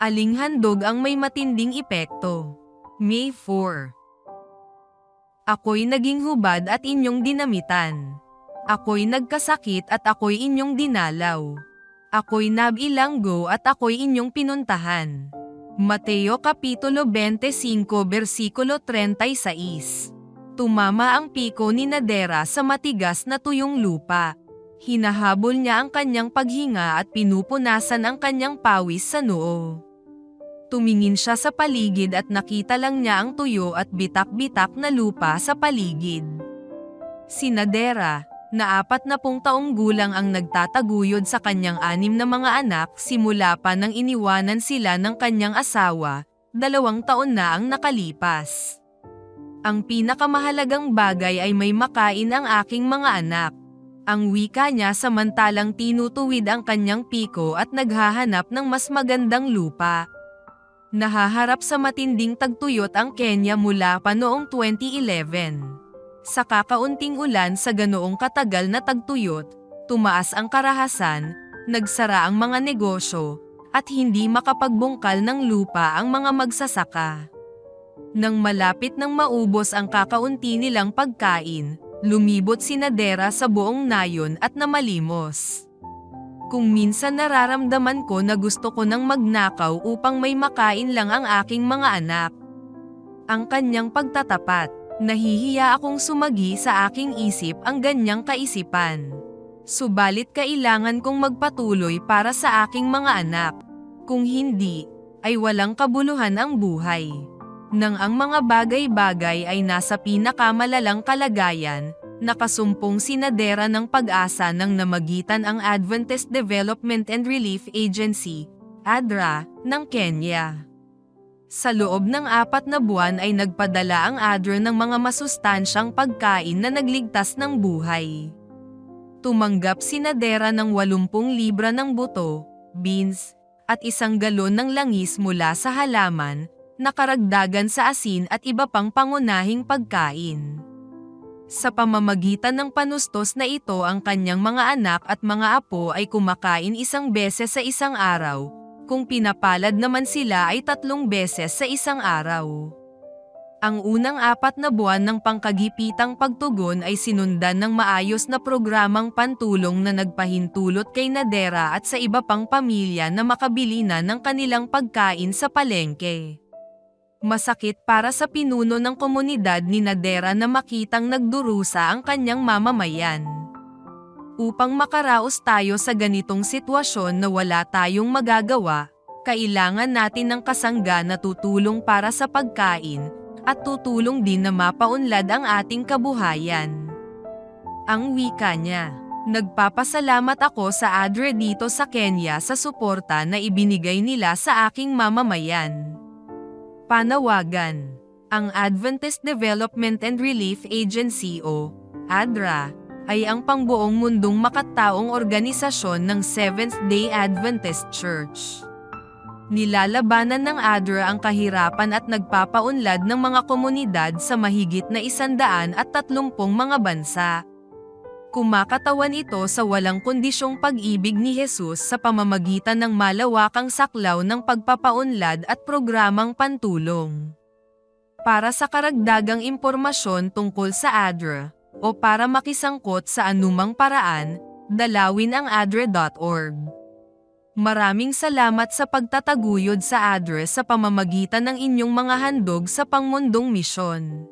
Aling handog ang may matinding epekto? May 4. Ako'y naging hubad at inyong dinamitan. Ako'y nagkasakit at ako'y inyong dinalaw. Ako'y nabilanggo at ako'y inyong pinuntahan. Mateo Kapitulo 25 versikulo 36. Tumama ang piko ni Nadera sa matigas na tuyong lupa. Hinahabol niya ang kanyang paghinga at pinupunasan ang kanyang pawis sa noo. Tumingin siya sa paligid at nakita lang niya ang tuyo at bitak-bitak na lupa sa paligid. Si Nadera, na 40 taong gulang ang nagtataguyod sa kanyang 6 na mga anak simula pa nang iniwanan sila ng kanyang asawa, 2 taon na ang nakalipas. Ang pinakamahalagang bagay ay may makain ang aking mga anak. Ang wika niya samantalang tinutuwid ang kanyang piko at naghahanap ng mas magandang lupa. Nahaharap sa matinding tagtuyot ang Kenya mula pa noong 2011. Sa kakaunting ulan sa ganoong katagal na tagtuyot, tumaas ang karahasan, nagsara ang mga negosyo, at hindi makapagbungkal ng lupa ang mga magsasaka. Nang malapit nang maubos ang kakaunti nilang pagkain, lumibot si Nadera sa buong nayon at namalimos. Kung minsan nararamdaman ko na gusto ko nang magnakaw upang may makain lang ang aking mga anak. Ang kanyang pagtatapat, nahihiya akong sumagi sa aking isip ang ganyang kaisipan. Subalit kailangan kong magpatuloy para sa aking mga anak. Kung hindi, ay walang kabuluhan ang buhay. Nang ang mga bagay-bagay ay nasa pinakamalalang kalagayan, nakasumpong si Nadera ng pag-asa nang namagitan ang Adventist Development and Relief Agency, ADRA, ng Kenya. Sa loob ng 4 na buwan ay nagpadala ang ADRA ng mga masustansyang pagkain na nagligtas ng buhay. Tumanggap si Nadera ng 80 libra ng buto, beans, at 1 galon ng langis mula sa halaman, nakaragdagan sa asin at iba pang pangunahing pagkain. Sa pamamagitan ng panustos na ito ang kanyang mga anak at mga apo ay kumakain 1 beses sa isang araw, kung pinapalad naman sila ay 3 beses sa isang araw. Ang unang 4 na buwan ng pangkagipitang pagtugon ay sinundan ng maayos na programang pantulong na nagpahintulot kay Nadera at sa iba pang pamilya na makabili na ng kanilang pagkain sa palengke. Masakit para sa pinuno ng komunidad ni Nadera na makitang nagdurusa ang kanyang mamamayan. Upang makaraos tayo sa ganitong sitwasyon na wala tayong magagawa, kailangan natin ng kasangga na tutulong para sa pagkain, at tutulong din na mapaunlad ang ating kabuhayan. Ang wika niya, "Nagpapasalamat ako sa ADRA dito sa Kenya sa suporta na ibinigay nila sa aking mamamayan." Panawagan. Ang Adventist Development and Relief Agency o ADRA ay ang pangbuong mundong makataong organisasyon ng Seventh-day Adventist Church. Nilalabanan ng ADRA ang kahirapan at nagpapaunlad ng mga komunidad sa mahigit na 130 mga bansa. Kumakatawan ito sa walang kondisyong pag-ibig ni Jesus sa pamamagitan ng malawakang saklaw ng pagpapaunlad at programang pantulong. Para sa karagdagang impormasyon tungkol sa ADRA, o para makisangkot sa anumang paraan, dalawin ang adra.org. Maraming salamat sa pagtataguyod sa ADRA sa pamamagitan ng inyong mga handog sa pangmundong misyon.